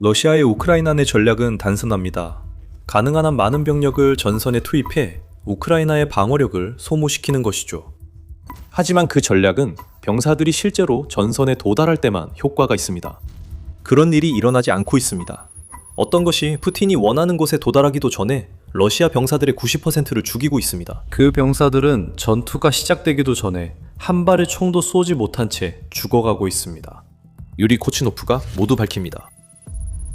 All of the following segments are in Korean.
러시아의 우크라이나 내 전략은 단순합니다. 가능한 한 많은 병력을 전선에 투입해 우크라이나의 방어력을 소모시키는 것이죠. 하지만 그 전략은 병사들이 실제로 전선에 도달할 때만 효과가 있습니다. 그런 일이 일어나지 않고 있습니다. 어떤 것이 푸틴이 원하는 곳에 도달하기도 전에 러시아 병사들의 90%를 죽이고 있습니다. 그 병사들은 전투가 시작되기도 전에 한 발의 총도 쏘지 못한 채 죽어가고 있습니다. 유리 코치노프가 모두 밝힙니다.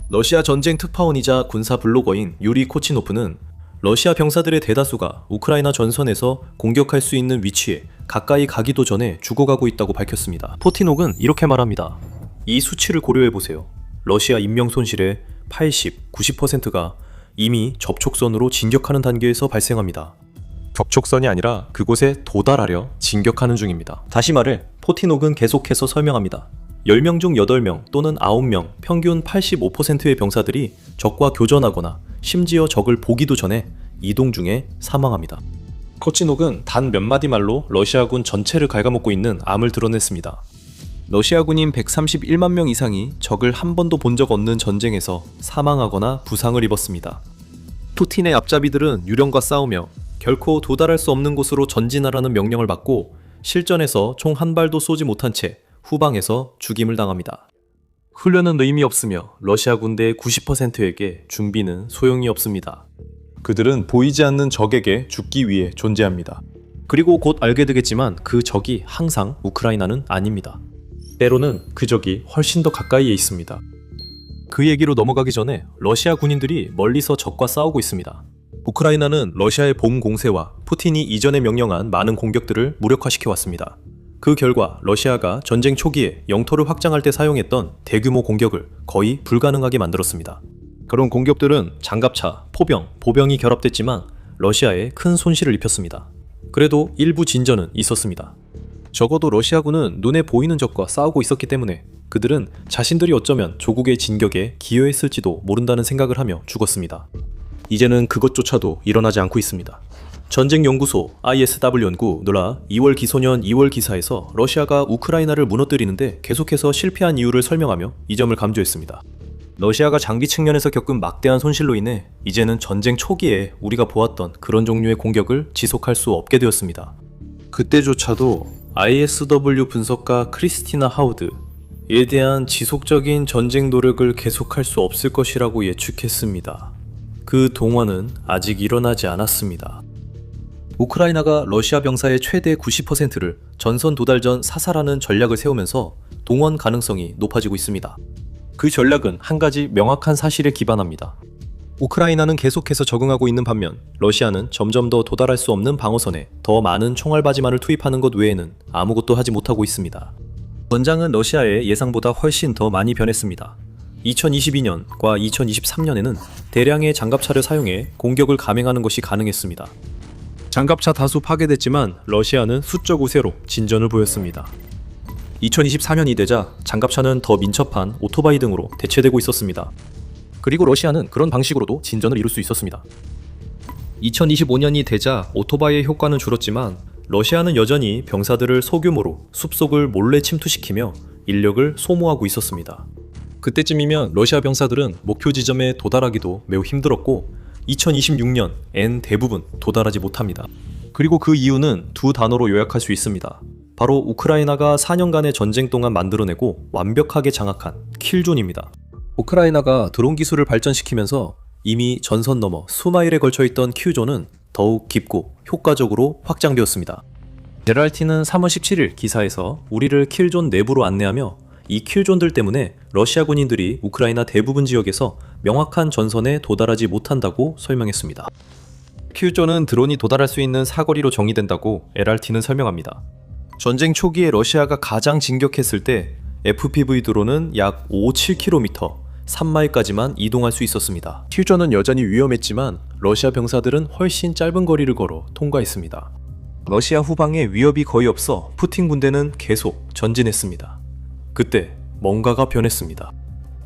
러시아 전쟁 특파원이자 군사 블로거인 유리 코치노프는 러시아 병사들의 대다수가 우크라이나 전선에서 공격할 수 있는 위치에 가까이 가기도 전에 죽어가고 있다고 밝혔습니다. 포티녹은 이렇게 말합니다. 이 수치를 고려해보세요. 러시아 인명 손실의 80, 90%가 이미 접촉선으로 진격하는 단계에서 발생합니다. 접촉선이 아니라 그곳에 도달하려 진격하는 중입니다. 다시 말해 포티녹은 계속해서 설명합니다. 10명 중 8명 또는 9명, 평균 85%의 병사들이 적과 교전하거나 심지어 적을 보기도 전에 이동 중에 사망합니다. 코치녹은 단 몇 마디 말로 러시아군 전체를 갉아먹고 있는 암을 드러냈습니다. 러시아군인 131만 명 이상이 적을 한 번도 본 적 없는 전쟁에서 사망하거나 부상을 입었습니다. 푸틴의 앞잡이들은 유령과 싸우며 결코 도달할 수 없는 곳으로 전진하라는 명령을 받고 실전에서 총 한 발도 쏘지 못한 채 후방에서 죽임을 당합니다. 훈련은 의미 없으며 러시아 군대의 90%에게 준비는 소용이 없습니다. 그들은 보이지 않는 적에게 죽기 위해 존재합니다. 그리고 곧 알게 되겠지만 그 적이 항상 우크라이나는 아닙니다. 때로는 그 적이 훨씬 더 가까이에 있습니다. 그 얘기로 넘어가기 전에 러시아 군인들이 멀리서 적과 싸우고 있습니다. 우크라이나는 러시아의 봄 공세와 푸틴이 이전에 명령한 많은 공격들을 무력화시켜왔습니다. 그 결과 러시아가 전쟁 초기에 영토를 확장할 때 사용했던 대규모 공격을 거의 불가능하게 만들었습니다. 그런 공격들은 장갑차, 포병, 보병이 결합됐지만 러시아에 큰 손실을 입혔습니다. 그래도 일부 진전은 있었습니다. 적어도 러시아군은 눈에 보이는 적과 싸우고 있었기 때문에 그들은 자신들이 어쩌면 조국의 진격에 기여했을지도 모른다는 생각을 하며 죽었습니다. 이제는 그것조차도 일어나지 않고 있습니다. 전쟁연구소 ISW 연구 누라 2월 기소년 2월 기사에서 러시아가 우크라이나를 무너뜨리는데 계속해서 실패한 이유를 설명하며 이 점을 강조했습니다. 러시아가 장비 측면에서 겪은 막대한 손실로 인해 이제는 전쟁 초기에 우리가 보았던 그런 종류의 공격을 지속할 수 없게 되었습니다. 그때조차도 ISW 분석가 크리스티나 하우드에 대한 지속적인 전쟁 노력을 계속할 수 없을 것이라고 예측했습니다. 그 동화는 아직 일어나지 않았습니다. 우크라이나가 러시아 병사의 최대 90%를 전선 도달 전 사살하는 전략을 세우면서 동원 가능성이 높아지고 있습니다. 그 전략은 한 가지 명확한 사실에 기반합니다. 우크라이나는 계속해서 적응하고 있는 반면 러시아는 점점 더 도달할 수 없는 방어선에 더 많은 총알바지만을 투입하는 것 외에는 아무것도 하지 못하고 있습니다. 전장은 러시아의 예상보다 훨씬 더 많이 변했습니다. 2022년과 2023년에는 대량의 장갑차를 사용해 공격을 감행하는 것이 가능했습니다. 장갑차 다수 파괴됐지만 러시아는 수적 우세로 진전을 보였습니다. 2024년이 되자 장갑차는 더 민첩한 오토바이 등으로 대체되고 있었습니다. 그리고 러시아는 그런 방식으로도 진전을 이룰 수 있었습니다. 2025년이 되자 오토바이의 효과는 줄었지만 러시아는 여전히 병사들을 소규모로 숲속을 몰래 침투시키며 인력을 소모하고 있었습니다. 그때쯤이면 러시아 병사들은 목표 지점에 도달하기도 매우 힘들었고 2026년엔 대부분 도달하지 못합니다. 그리고 그 이유는 두 단어로 요약할 수 있습니다. 바로 우크라이나가 4년간의 전쟁 동안 만들어내고 완벽하게 장악한 킬존입니다. 우크라이나가 드론 기술을 발전시키면서 이미 전선 너머 수마일에 걸쳐있던 킬존은 더욱 깊고 효과적으로 확장되었습니다. 제랄티는 3월 17일 기사에서 우리를 킬존 내부로 안내하며 이 킬존들 때문에 러시아 군인들이 우크라이나 대부분 지역에서 명확한 전선에 도달하지 못한다고 설명했습니다. 킬존은 드론이 도달할 수 있는 사거리로 정의된다고 LRT는 설명합니다. 전쟁 초기에 러시아가 가장 진격했을 때 FPV 드론은 약 5-7km, 3마일까지만 이동할 수 있었습니다. 킬존은 여전히 위험했지만 러시아 병사들은 훨씬 짧은 거리를 걸어 통과했습니다. 러시아 후방에 위협이 거의 없어 푸틴 군대는 계속 전진했습니다. 그때 뭔가가 변했습니다.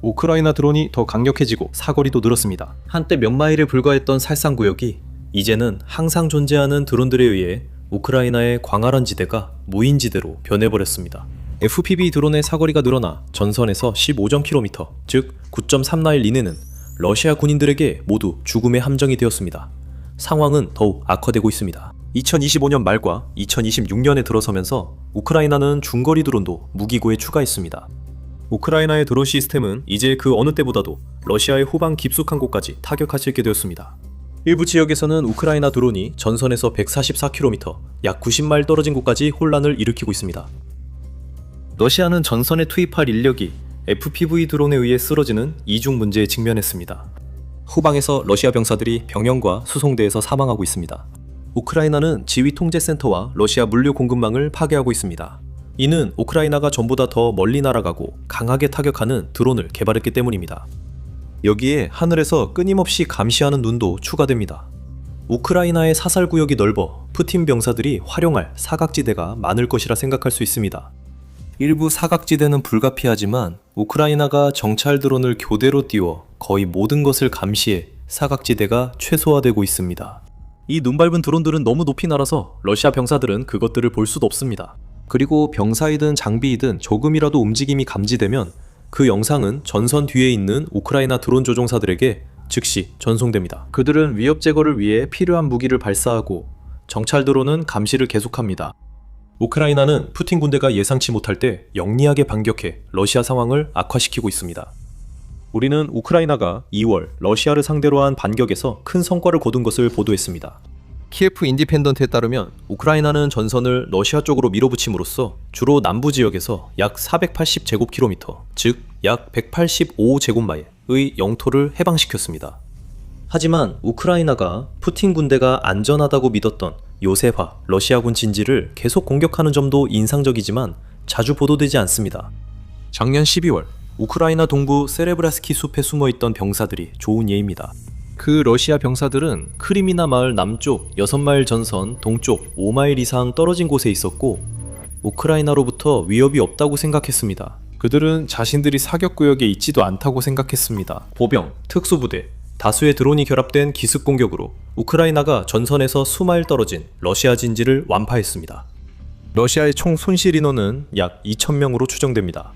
우크라이나 드론이 더 강력해지고 사거리도 늘었습니다. 한때 몇 마일에 불과했던 살상구역이 이제는 항상 존재하는 드론들에 의해 우크라이나의 광활한 지대가 무인지대로 변해버렸습니다. FPV 드론의 사거리가 늘어나 전선에서 15.km, 즉 9.3마일 이내는 러시아 군인들에게 모두 죽음의 함정이 되었습니다. 상황은 더욱 악화되고 있습니다. 2025년 말과 2026년에 들어서면서 우크라이나는 중거리 드론도 무기고에 추가했습니다. 우크라이나의 드론 시스템은 이제 그 어느 때보다도 러시아의 후방 깊숙한 곳까지 타격할 수 있게 되었습니다. 일부 지역에서는 우크라이나 드론이 전선에서 144km, 약 90마일 떨어진 곳까지 혼란을 일으키고 있습니다. 러시아는 전선에 투입할 인력이 FPV 드론에 의해 쓰러지는 이중 문제에 직면했습니다. 후방에서 러시아 병사들이 병영과 수송대에서 사망하고 있습니다. 우크라이나는 지휘통제센터와 러시아 물류 공급망을 파괴하고 있습니다. 이는 우크라이나가 전보다 더 멀리 날아가고 강하게 타격하는 드론을 개발했기 때문입니다. 여기에 하늘에서 끊임없이 감시하는 눈도 추가됩니다. 우크라이나의 사살구역이 넓어 푸틴 병사들이 활용할 사각지대가 많을 것이라 생각할 수 있습니다. 일부 사각지대는 불가피하지만 우크라이나가 정찰 드론을 교대로 띄워 거의 모든 것을 감시해 사각지대가 최소화되고 있습니다. 이 눈밟은 드론들은 너무 높이 날아서 러시아 병사들은 그것들을 볼 수도 없습니다. 그리고 병사이든 장비이든 조금이라도 움직임이 감지되면 그 영상은 전선 뒤에 있는 우크라이나 드론 조종사들에게 즉시 전송됩니다. 그들은 위협 제거를 위해 필요한 무기를 발사하고 정찰 드론은 감시를 계속합니다. 우크라이나는 푸틴 군대가 예상치 못할 때 영리하게 반격해 러시아 상황을 악화시키고 있습니다. 우리는 우크라이나가 2월 러시아를 상대로 한 반격에서 큰 성과를 거둔 것을 보도했습니다. 키예프 인디펜던트에 따르면 우크라이나는 전선을 러시아 쪽으로 밀어붙임으로써 주로 남부 지역에서 약 480제곱킬로미터, 즉 약 185제곱마일의 영토를 해방시켰습니다. 하지만 우크라이나가 푸틴 군대가 안전하다고 믿었던 요새화 러시아군 진지를 계속 공격하는 점도 인상적이지만 자주 보도되지 않습니다. 작년 12월 우크라이나 동부 세레브라스키 숲에 숨어있던 병사들이 좋은 예입니다. 그 러시아 병사들은 크림이나 마을 남쪽 6마일 전선 동쪽 5마일 이상 떨어진 곳에 있었고 우크라이나로부터 위협이 없다고 생각했습니다. 그들은 자신들이 사격구역에 있지도 않다고 생각했습니다. 보병, 특수부대, 다수의 드론이 결합된 기습 공격으로 우크라이나가 전선에서 수마일 떨어진 러시아 진지를 완파했습니다. 러시아의 총 손실 인원은 약 2,000명으로 추정됩니다.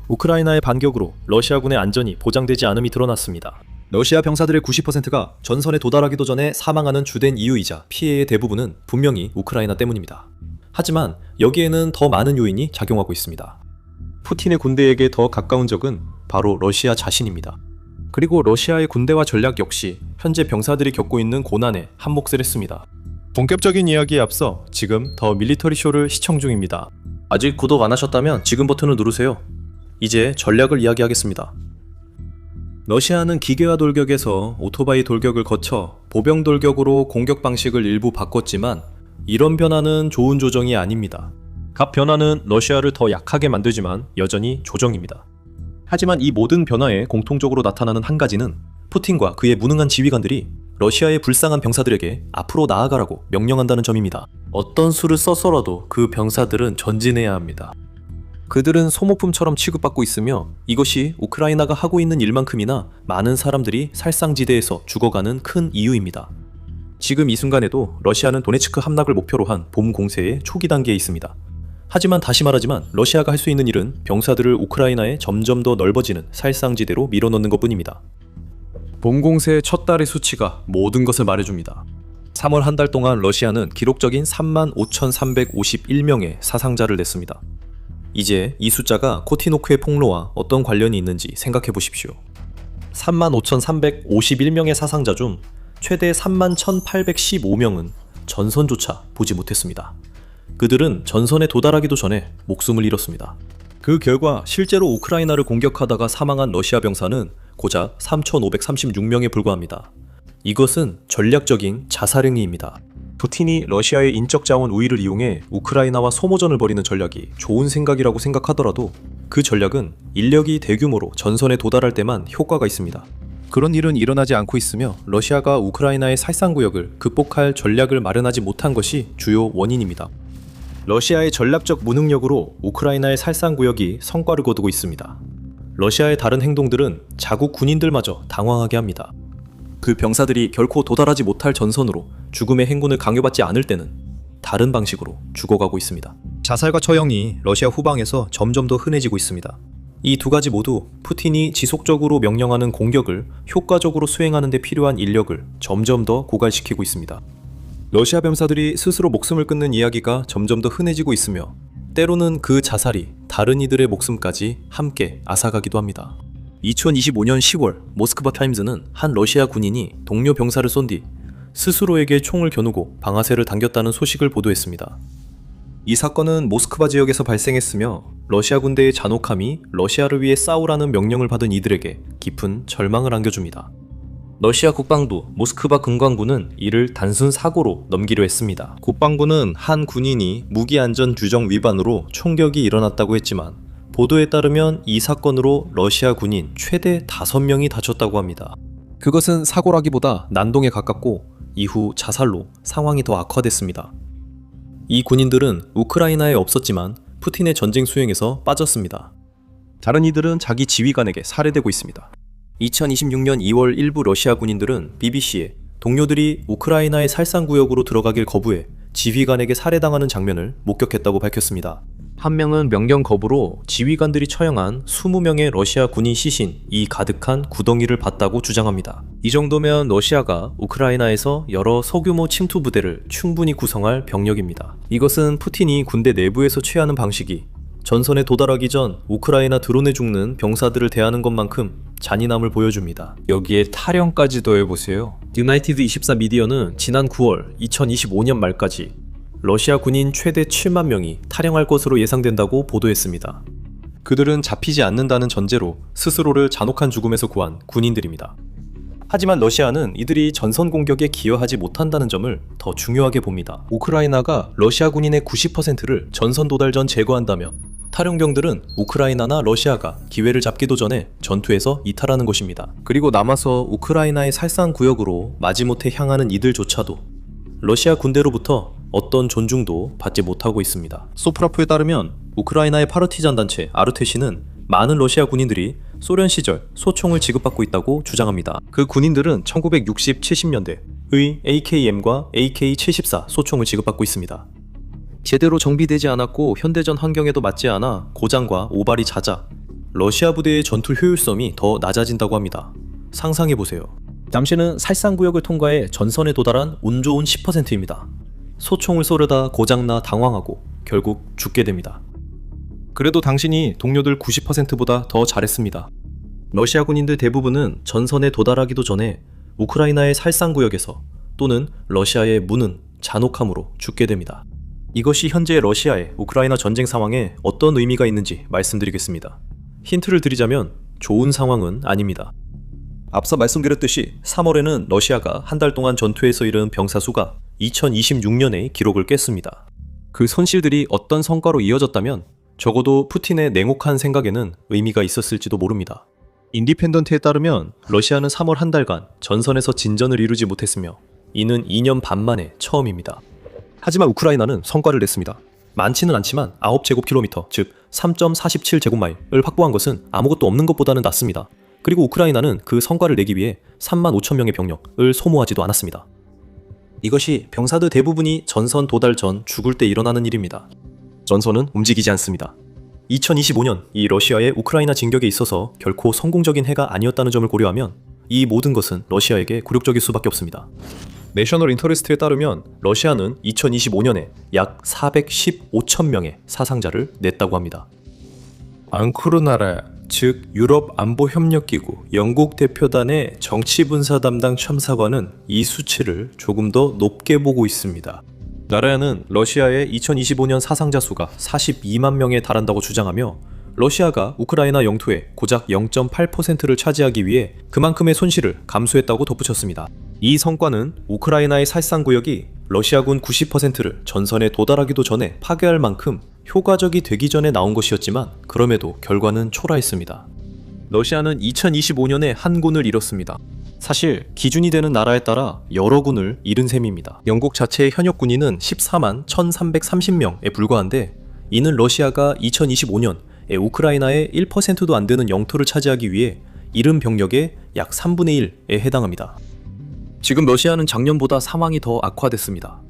우크라이나의 반격으로 러시아군의 안전이 보장되지 않음이 드러났습니다. 러시아 병사들의 90%가 전선에 도달하기도 전에 사망하는 주된 이유이자 피해의 대부분은 분명히 우크라이나 때문입니다. 하지만 여기에는 더 많은 요인이 작용하고 있습니다. 푸틴의 군대에게 더 가까운 적은 바로 러시아 자신입니다. 그리고 러시아의 군대와 전략 역시 현재 병사들이 겪고 있는 고난에 한몫을 했습니다. 본격적인 이야기에 앞서 지금 더 밀리터리 쇼를 시청 중입니다. 아직 구독 안 하셨다면 지금 버튼을 누르세요. 이제 전략을 이야기하겠습니다. 러시아는 기계화 돌격에서 오토바이 돌격을 거쳐 보병 돌격으로 공격 방식을 일부 바꿨지만 이런 변화는 좋은 조정이 아닙니다. 각 변화는 러시아를 더 약하게 만들지만 여전히 조정입니다. 하지만 이 모든 변화에 공통적으로 나타나는 한 가지는 푸틴과 그의 무능한 지휘관들이 러시아의 불쌍한 병사들에게 앞으로 나아가라고 명령한다는 점입니다. 어떤 수를 써서라도 그 병사들은 전진해야 합니다. 그들은 소모품처럼 취급받고 있으며 이것이 우크라이나가 하고 있는 일만큼이나 많은 사람들이 살상지대에서 죽어가는 큰 이유입니다. 지금 이 순간에도 러시아는 도네츠크 함락을 목표로 한 봄 공세의 초기 단계에 있습니다. 하지만 다시 말하지만 러시아가 할 수 있는 일은 병사들을 우크라이나에 점점 더 넓어지는 살상지대로 밀어넣는 것뿐입니다. 봄 공세의 첫 달의 수치가 모든 것을 말해줍니다. 3월 한 달 동안 러시아는 기록적인 35,351명의 사상자를 냈습니다. 이제 이 숫자가 코티노크의 폭로와 어떤 관련이 있는지 생각해 보십시오. 35,351명의 사상자 중 최대 31,815명은 전선조차 보지 못했습니다. 그들은 전선에 도달하기도 전에 목숨을 잃었습니다. 그 결과 실제로 우크라이나를 공격하다가 사망한 러시아 병사는 고작 3,536명에 불과합니다. 이것은 전략적인 자살행위입니다. 푸틴이 러시아의 인적 자원 우위를 이용해 우크라이나와 소모전을 벌이는 전략이 좋은 생각이라고 생각하더라도 그 전략은 인력이 대규모로 전선에 도달할 때만 효과가 있습니다. 그런 일은 일어나지 않고 있으며 러시아가 우크라이나의 살상구역을 극복할 전략을 마련하지 못한 것이 주요 원인입니다. 러시아의 전략적 무능력으로 우크라이나의 살상구역이 성과를 거두고 있습니다. 러시아의 다른 행동들은 자국 군인들마저 당황하게 합니다. 그 병사들이 결코 도달하지 못할 전선으로 죽음의 행군을 강요받지 않을 때는 다른 방식으로 죽어가고 있습니다. 자살과 처형이 러시아 후방에서 점점 더 흔해지고 있습니다. 이 두 가지 모두 푸틴이 지속적으로 명령하는 공격을 효과적으로 수행하는 데 필요한 인력을 점점 더 고갈시키고 있습니다. 러시아 병사들이 스스로 목숨을 끊는 이야기가 점점 더 흔해지고 있으며 때로는 그 자살이 다른 이들의 목숨까지 함께 앗아가기도 합니다. 2025년 10월 모스크바 타임즈는 한 러시아 군인이 동료 병사를 쏜 뒤 스스로에게 총을 겨누고 방아쇠를 당겼다는 소식을 보도했습니다. 이 사건은 모스크바 지역에서 발생했으며 러시아 군대의 잔혹함이 러시아를 위해 싸우라는 명령을 받은 이들에게 깊은 절망을 안겨줍니다. 러시아 국방부 모스크바 금광부는 이를 단순 사고로 넘기려 했습니다. 국방부는 한 군인이 무기안전 규정 위반으로 총격이 일어났다고 했지만 보도에 따르면 이 사건으로 러시아 군인 최대 5명이 다쳤다고 합니다. 그것은 사고라기보다 난동에 가깝고 이후 자살로 상황이 더 악화됐습니다. 이 군인들은 우크라이나에 없었지만 푸틴의 전쟁 수행에서 빠졌습니다. 다른 이들은 자기 지휘관에게 살해되고 있습니다. 2026년 2월 일부 러시아 군인들은 BBC에 동료들이 우크라이나의 살상구역으로 들어가길 거부해 지휘관에게 살해당하는 장면을 목격했다고 밝혔습니다. 한 명은 명령 거부로 지휘관들이 처형한 20명의 러시아 군인 시신이 가득한 구덩이를 봤다고 주장합니다. 이 정도면 러시아가 우크라이나에서 여러 소규모 침투 부대를 충분히 구성할 병력입니다. 이것은 푸틴이 군대 내부에서 취하는 방식이 전선에 도달하기 전 우크라이나 드론에 죽는 병사들을 대하는 것만큼 잔인함을 보여줍니다. 여기에 탈영까지 더해보세요. 유나이티드 24 미디어는 지난 9월 2025년 말까지 러시아 군인 최대 7만 명이 탈영할 것으로 예상된다고 보도했습니다. 그들은 잡히지 않는다는 전제로 스스로를 잔혹한 죽음에서 구한 군인들입니다. 하지만 러시아는 이들이 전선 공격에 기여하지 못한다는 점을 더 중요하게 봅니다. 우크라이나가 러시아 군인의 90%를 전선 도달 전 제거한다면 탈영병들은 우크라이나나 러시아가 기회를 잡기도 전에 전투에서 이탈하는 것입니다. 그리고 남아서 우크라이나의 살상 구역으로 마지못해 향하는 이들조차도 러시아 군대로부터 어떤 존중도 받지 못하고 있습니다. 소프라프에 따르면 우크라이나의 파르티잔 단체 아르테시는 많은 러시아 군인들이 소련 시절 소총을 지급받고 있다고 주장합니다. 그 군인들은 1960, 70년대의 AKM과 AK-74 소총을 지급받고 있습니다. 제대로 정비되지 않았고 현대전 환경에도 맞지 않아 고장과 오발이 잦아 러시아 부대의 전투 효율성이 더 낮아진다고 합니다. 상상해보세요. 당시는 살상구역을 통과해 전선에 도달한 운 좋은 10%입니다. 소총을 쏘려다 고장나 당황하고 결국 죽게 됩니다. 그래도 당신이 동료들 90%보다 더 잘했습니다. 러시아 군인들 대부분은 전선에 도달하기도 전에 우크라이나의 살상구역에서 또는 러시아의 무능, 잔혹함으로 죽게 됩니다. 이것이 현재 러시아의 우크라이나 전쟁 상황에 어떤 의미가 있는지 말씀드리겠습니다. 힌트를 드리자면 좋은 상황은 아닙니다. 앞서 말씀드렸듯이 3월에는 러시아가 한 달 동안 전투에서 잃은 병사 수가 2026년의 기록을 깼습니다. 그 손실들이 어떤 성과로 이어졌다면 적어도 푸틴의 냉혹한 생각에는 의미가 있었을지도 모릅니다. 인디펜던트에 따르면 러시아는 3월 한 달간 전선에서 진전을 이루지 못했으며 이는 2년 반 만에 처음입니다. 하지만 우크라이나는 성과를 냈습니다. 많지는 않지만 9제곱킬로미터, 즉 3.47제곱마일을 확보한 것은 아무것도 없는 것보다는 낫습니다. 그리고 우크라이나는 그 성과를 내기 위해 3만 5천 명의 병력을 소모하지도 않았습니다. 이것이 병사들 대부분이 전선 도달 전 죽을 때 일어나는 일입니다. 전선은 움직이지 않습니다. 2025년 이 러시아의 우크라이나 진격에 있어서 결코 성공적인 해가 아니었다는 점을 고려하면 이 모든 것은 러시아에게 굴욕적일 수밖에 없습니다. 내셔널 인터레스트에 따르면 러시아는 2025년에 약 415천 명의 사상자를 냈다고 합니다. 앙코르나라, 즉 유럽안보협력기구 영국 대표단의 정치분사 담당 첨사관은 이 수치를 조금 더 높게 보고 있습니다. 나라야는 러시아의 2025년 사상자 수가 42만 명에 달한다고 주장하며 러시아가 우크라이나 영토의 고작 0.8%를 차지하기 위해 그만큼의 손실을 감수했다고 덧붙였습니다. 이 성과는 우크라이나의 살상구역이 러시아군 90%를 전선에 도달하기도 전에 파괴할 만큼 효과적이 되기 전에 나온 것이었지만 그럼에도 결과는 초라했습니다. 러시아는 2025년에 한 군을 잃었습니다. 사실 기준이 되는 나라에 따라 여러 군을 잃은 셈입니다. 영국 자체의 현역 군인은 14만 1330명에 불과한데 이는 러시아가 2025년 우크라이나의 1%도 안 되는 영토를 차지하기 위해 잃은 병력의 약 3분의 1에 해당합니다. 지금 러시아는 작년보다 상황이 더 악화됐습니다.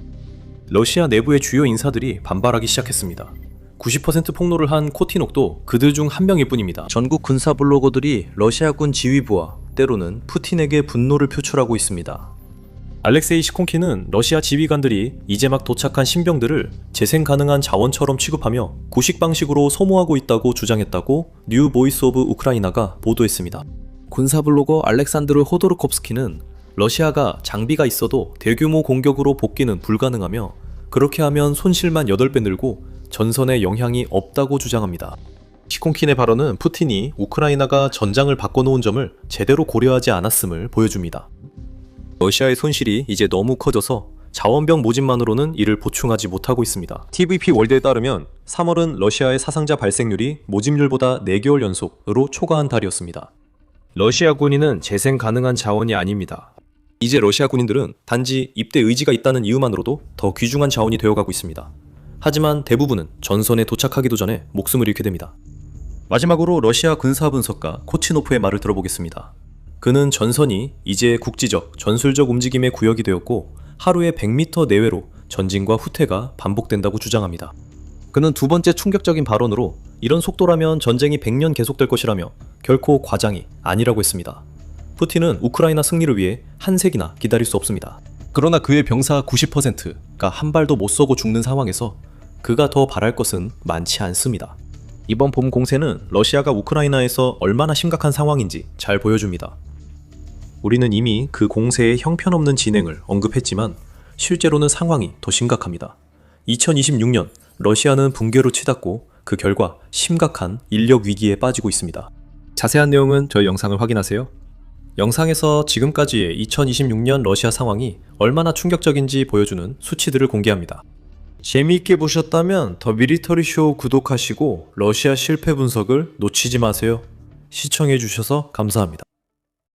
러시아 내부의 주요 인사들이 반발하기 시작했습니다. 90% 폭로를 한 코티녹도 그들 중 한 명일 뿐입니다. 전국 군사 블로거들이 러시아군 지휘부와 때로는 푸틴에게 분노를 표출하고 있습니다. 알렉세이 시콘키는 러시아 지휘관들이 이제 막 도착한 신병들을 재생 가능한 자원처럼 취급하며 구식 방식으로 소모하고 있다고 주장했다고 뉴 보이스 오브 우크라이나가 보도했습니다. 군사 블로거 알렉산드르 호도르콥스키는 러시아가 장비가 있어도 대규모 공격으로 복귀는 불가능하며 그렇게 하면 손실만 8배 늘고 전선에 영향이 없다고 주장합니다. 시콘킨의 발언은 푸틴이 우크라이나가 전장을 바꿔놓은 점을 제대로 고려하지 않았음을 보여줍니다. 러시아의 손실이 이제 너무 커져서 자원병 모집만으로는 이를 보충하지 못하고 있습니다. TVP 월드에 따르면 3월은 러시아의 사상자 발생률이 모집률보다 4개월 연속으로 초과한 달이었습니다. 러시아 군인은 재생 가능한 자원이 아닙니다. 이제 러시아 군인들은 단지 입대 의지가 있다는 이유만으로도 더 귀중한 자원이 되어가고 있습니다. 하지만 대부분은 전선에 도착하기도 전에 목숨을 잃게 됩니다. 마지막으로 러시아 군사 분석가 코치노프의 말을 들어보겠습니다. 그는 전선이 이제 국지적, 전술적 움직임의 구역이 되었고 하루에 100m 내외로 전진과 후퇴가 반복된다고 주장합니다. 그는 두 번째 충격적인 발언으로 이런 속도라면 전쟁이 100년 계속될 것이라며 결코 과장이 아니라고 했습니다. 푸틴은 우크라이나 승리를 위해 한 세기나 기다릴 수 없습니다. 그러나 그의 병사 90%가 한 발도 못 쏘고 죽는 상황에서 그가 더 바랄 것은 많지 않습니다. 이번 봄 공세는 러시아가 우크라이나에서 얼마나 심각한 상황인지 잘 보여줍니다. 우리는 이미 그 공세의 형편없는 진행을 언급했지만 실제로는 상황이 더 심각합니다. 2026년 러시아는 붕괴로 치닫고 그 결과 심각한 인력 위기에 빠지고 있습니다. 자세한 내용은 저희 영상을 확인하세요. 영상에서 지금까지의 2026년 러시아 상황이 얼마나 충격적인지 보여주는 수치들을 공개합니다. 재미있게 보셨다면 더 미리터리 쇼 구독하시고 러시아 실패 분석을 놓치지 마세요. 시청해주셔서 감사합니다.